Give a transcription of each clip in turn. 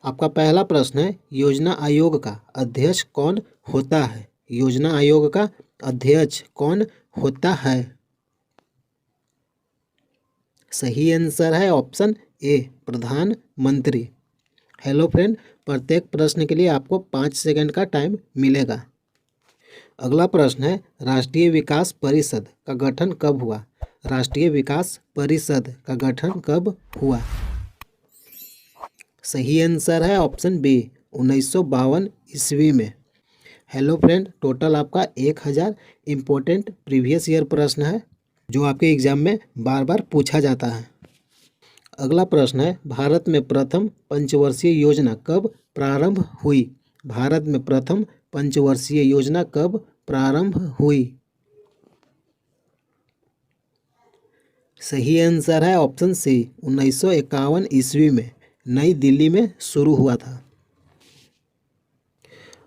आपका पहला प्रश्न है, योजना आयोग का अध्यक्ष कौन होता है? योजना आयोग का अध्यक्ष कौन होता है? सही आंसर है ऑप्शन ए, प्रधानमंत्री। हेलो फ्रेंड, प्रत्येक प्रश्न के लिए आपको 5 सेकंड का टाइम मिलेगा। अगला प्रश्न है, राष्ट्रीय विकास परिषद का गठन कब हुआ? राष्ट्रीय विकास परिषद का गठन कब हुआ? सही आंसर है ऑप्शन बी, 1952 ईस्वी में। हेलो फ्रेंड, टोटल आपका 1000 इम्पोर्टेंट प्रीवियस ईयर प्रश्न है जो आपके एग्जाम में बार बार पूछा जाता है। अगला प्रश्न है, भारत में प्रथम पंचवर्षीय योजना कब प्रारंभ हुई? भारत में प्रथम पंचवर्षीय योजना कब प्रारंभ हुई? सही आंसर है ऑप्शन सी, 1951 ईस्वी में नई दिल्ली में शुरू हुआ था।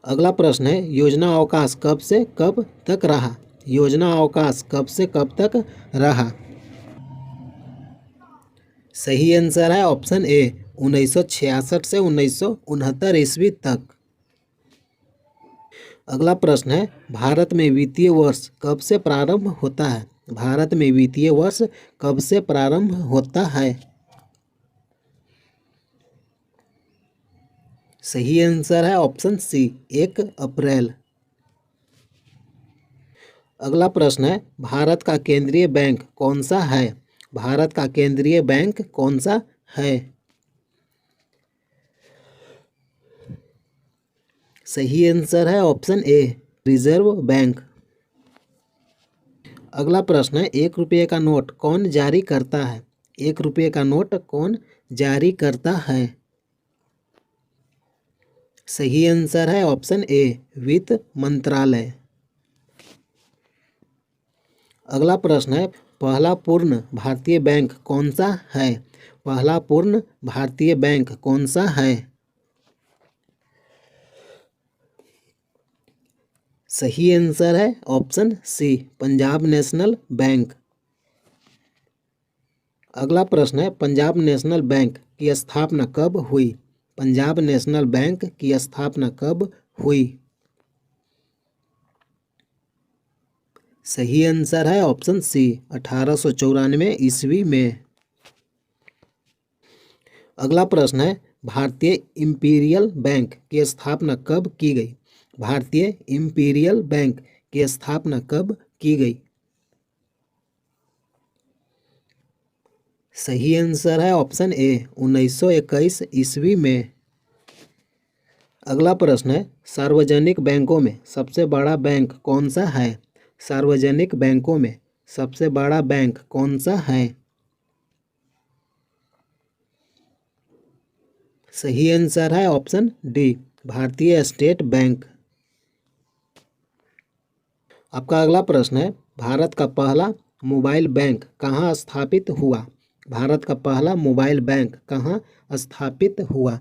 अगला प्रश्न है, योजना अवकाश कब से कब तक रहा? योजना अवकाश कब से कब तक रहा? सही आंसर है ऑप्शन ए, 1966 से 1969 ईस्वी तक। अगला प्रश्न है, भारत में वित्तीय वर्ष कब से प्रारंभ होता है? भारत में वित्तीय वर्ष कब से प्रारंभ होता है? सही आंसर है ऑप्शन सी, 1 अप्रैल। अगला प्रश्न है, भारत का केंद्रीय बैंक कौन सा है? भारत का केंद्रीय बैंक कौन सा है? सही आंसर है ऑप्शन ए, रिजर्व बैंक। अगला प्रश्न है, 1 रुपये का नोट कौन जारी करता है? 1 रुपये का नोट कौन जारी करता है? सही आंसर है ऑप्शन ए, वित्त मंत्रालय। अगला प्रश्न है, पहला पूर्ण भारतीय बैंक कौन सा है? पहला पूर्ण भारतीय बैंक कौन सा है? सही आंसर है option C, Punjab National Bank. अगला प्रश्न है, पंजाब नेशनल बैंक की स्थापना कब हुई? पंजाब नेशनल बैंक की स्थापना कब हुई? सही आंसर है ऑप्शन सी, 1894 ईस्वी में। अगला प्रश्न है, भारतीय इंपीरियल बैंक की स्थापना कब की गई? भारतीय इंपीरियल बैंक की स्थापना कब की गई? सही आंसर है ऑप्शन ए, 1921 ईस्वी में। अगला प्रश्न है, सार्वजनिक बैंकों में सबसे बड़ा बैंक कौन सा है? सार्वजनिक बैंकों में सबसे बड़ा बैंक कौन सा है? सही आंसर है ऑप्शन डी, भारतीय स्टेट बैंक। आपका अगला प्रश्न है, भारत का पहला मोबाइल बैंक कहाँ स्थापित हुआ? भारत का पहला मोबाइल बैंक कहाँ स्थापित हुआ?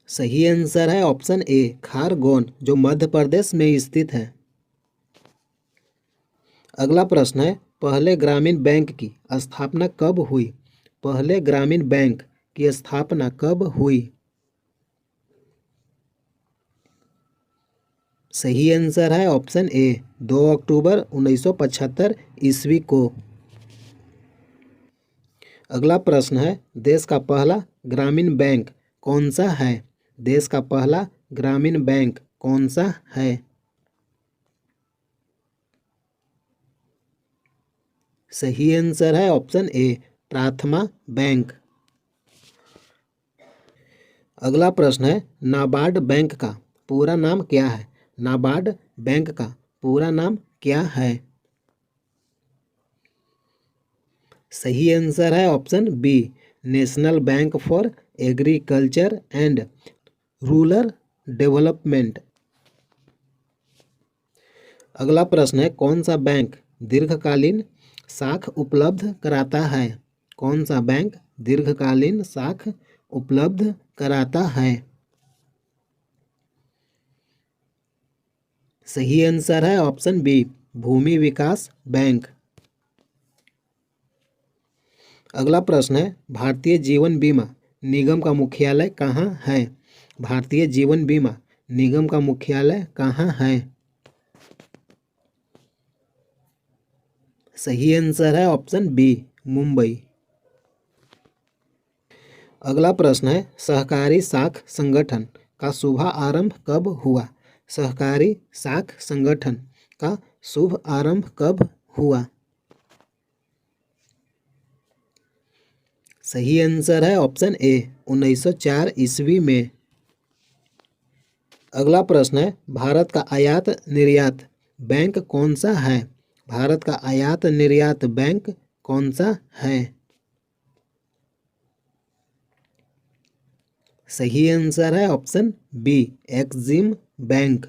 सही आंसर है ऑप्शन ए, खारगोन, जो मध्य प्रदेश में स्थित है। अगला प्रश्न है, पहले ग्रामीण बैंक की स्थापना कब हुई? पहले ग्रामीण बैंक की स्थापना कब हुई? सही आंसर है ऑप्शन ए, 2 अक्टूबर 1975 ईस्वी को। अगला प्रश्न है, देश का पहला ग्रामीण बैंक कौन सा है? देश का पहला ग्रामीण बैंक कौन सा है? सही आंसर है ऑप्शन ए, प्राथमा बैंक। अगला प्रश्न है, नाबार्ड बैंक का पूरा नाम क्या है? नाबार्ड बैंक का पूरा नाम क्या है? सही आंसर है option B, National Bank for Agriculture and Rural Development. अगला प्रश्न है, कौन सा बैंक दीर्घकालीन साख उपलब्ध कराता है? कौन सा बैंक दीर्घकालीन साख उपलब्ध कराता है? सही आंसर है ऑप्शन बी, भूमि विकास बैंक। अगला प्रश्न है भारतीय जीवन बीमा निगम का मुख्यालय कहाँ है। भारतीय जीवन बीमा निगम का मुख्यालय कहाँ है। सही आंसर है ऑप्शन बी, मुंबई। अगला प्रश्न है सहकारी साख संगठन का शुभ आरंभ कब हुआ। सहकारी साख संगठन का शुभ आरंभ कब हुआ। सही आंसर है ऑप्शन ए, 1904 ईस्वी में। अगला प्रश्न है भारत का आयात निर्यात बैंक कौन सा है। भारत का आयात निर्यात बैंक कौन सा है। सही आंसर है ऑप्शन बी, एक्सिम बैंक।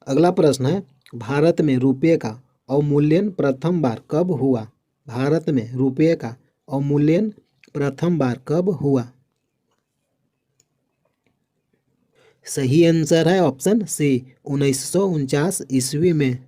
अगला प्रश्न है भारत में रुपये का अवमूल्यन प्रथम बार कब हुआ। भारत में रुपये का अवमूल्यन प्रथम बार कब हुआ। सही आंसर है ऑप्शन सी, 1949 ईस्वी में।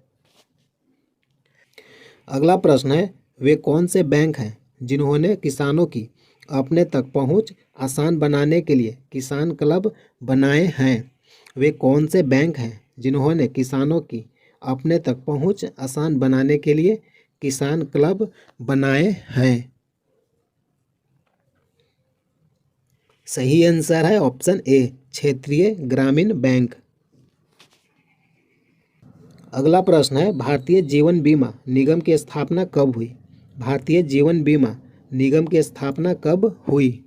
अगला प्रश्न है वे कौन से बैंक हैं जिन्होंने किसानों की अपने तक पहुंच आसान बनाने के लिए किसान क्लब बनाए हैं। वे कौन से बैंक हैं जिन्होंने किसानों की अपने तक पहुंच आसान बनाने के लिए किसान क्लब बनाए हैं। सही आंसर है ऑप्शन ए, क्षेत्रीय ग्रामीण बैंक। अगला प्रश्न है भारतीय जीवन बीमा निगम की स्थापना कब हुई। भारतीय जीवन बीमा निगम की स्थापना कब हुई।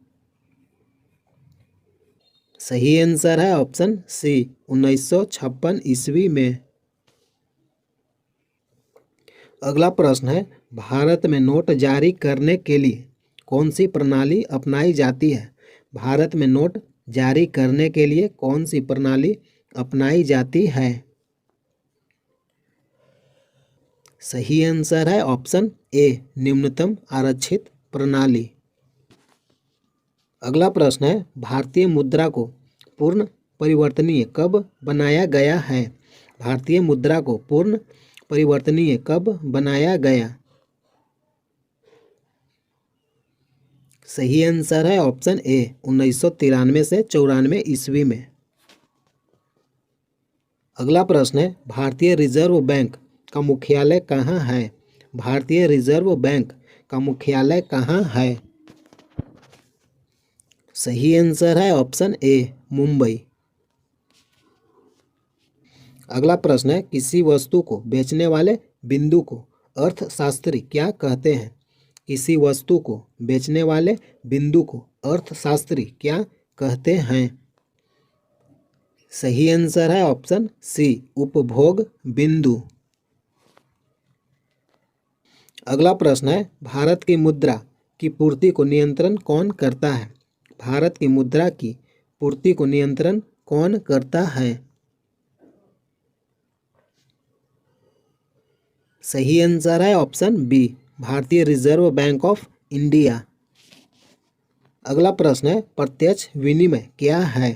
सही आंसर है ऑप्शन सी, 1956 ईस्वी में। अगला प्रश्न है भारत में नोट जारी करने के लिए कौन सी प्रणाली अपनाई जाती है। भारत में नोट जारी करने के लिए कौन सी प्रणाली अपनाई जाती है। सही आंसर है ऑप्शन ए, निम्नतम आरक्षित प्रणाली। अगला प्रश्न है भारतीय मुद्रा को पूर्ण परिवर्तनीय कब बनाया गया है। भारतीय मुद्रा को पूर्ण परिवर्तनीय कब बनाया गया। सही आंसर है ऑप्शन ए, 1993 से 94 ईस्वी में। अगला प्रश्न है भारतीय रिजर्व बैंक का मुख्यालय कहाँ है। भारतीय रिजर्व बैंक का मुख्यालय कहाँ है। सही आंसर है ऑप्शन ए, मुंबई। अगला प्रश्न है किसी वस्तु को बेचने वाले बिंदु को अर्थशास्त्री क्या कहते हैं। किसी वस्तु को बेचने वाले बिंदु को अर्थशास्त्री क्या कहते हैं। सही आंसर है ऑप्शन सी, उपभोग बिंदु। अगला प्रश्न है भारत की मुद्रा की पूर्ति को नियंत्रण कौन करता है। भारत की मुद्रा की पूर्ति को नियंत्रण कौन करता है। सही आंसर है ऑप्शन बी, भारतीय रिजर्व बैंक ऑफ इंडिया। अगला प्रश्न है प्रत्यक्ष विनिमय क्या है।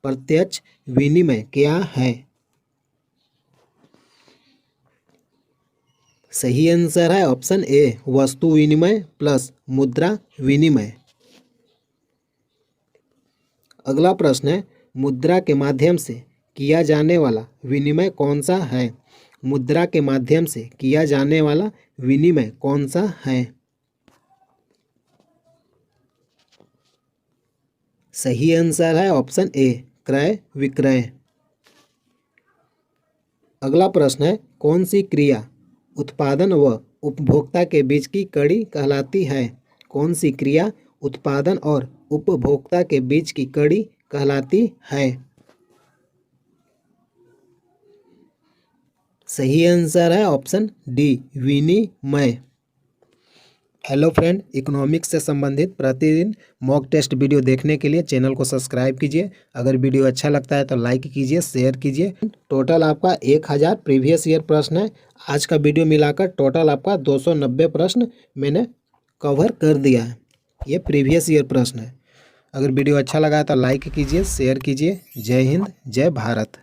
प्रत्यक्ष विनिमय क्या है। सही आंसर है ऑप्शन ए, वस्तु विनिमय प्लस मुद्रा विनिमय। अगला प्रश्न है मुद्रा के माध्यम से किया जाने वाला विनिमय कौन सा है। मुद्रा के माध्यम से किया जाने वाला विनिमय कौन सा है। सही आंसर है ऑप्शन ए, क्रय विक्रय। अगला प्रश्न है कौन सी क्रिया उत्पादन व उपभोक्ता के बीच की कड़ी कहलाती है। कौन सी क्रिया उत्पादन और उपभोक्ता के बीच की कड़ी कहलाती है। सही आंसर है ऑप्शन डी, विनिमय। हेलो फ्रेंड, इकोनॉमिक्स से संबंधित प्रतिदिन मॉक टेस्ट वीडियो देखने के लिए चैनल को सब्सक्राइब कीजिए। अगर वीडियो अच्छा लगता है तो लाइक कीजिए, शेयर कीजिए। टोटल आपका 1000 प्रीवियस ईयर प्रश्न है। आज का वीडियो मिलाकर टोटल आपका 290 प्रश्न मैंने कवर कर दिया है। ये प्रीवियस ईयर प्रश्न है। अगर वीडियो अच्छा लगा तो लाइक कीजिए, शेयर कीजिए। जय हिंद, जय भारत।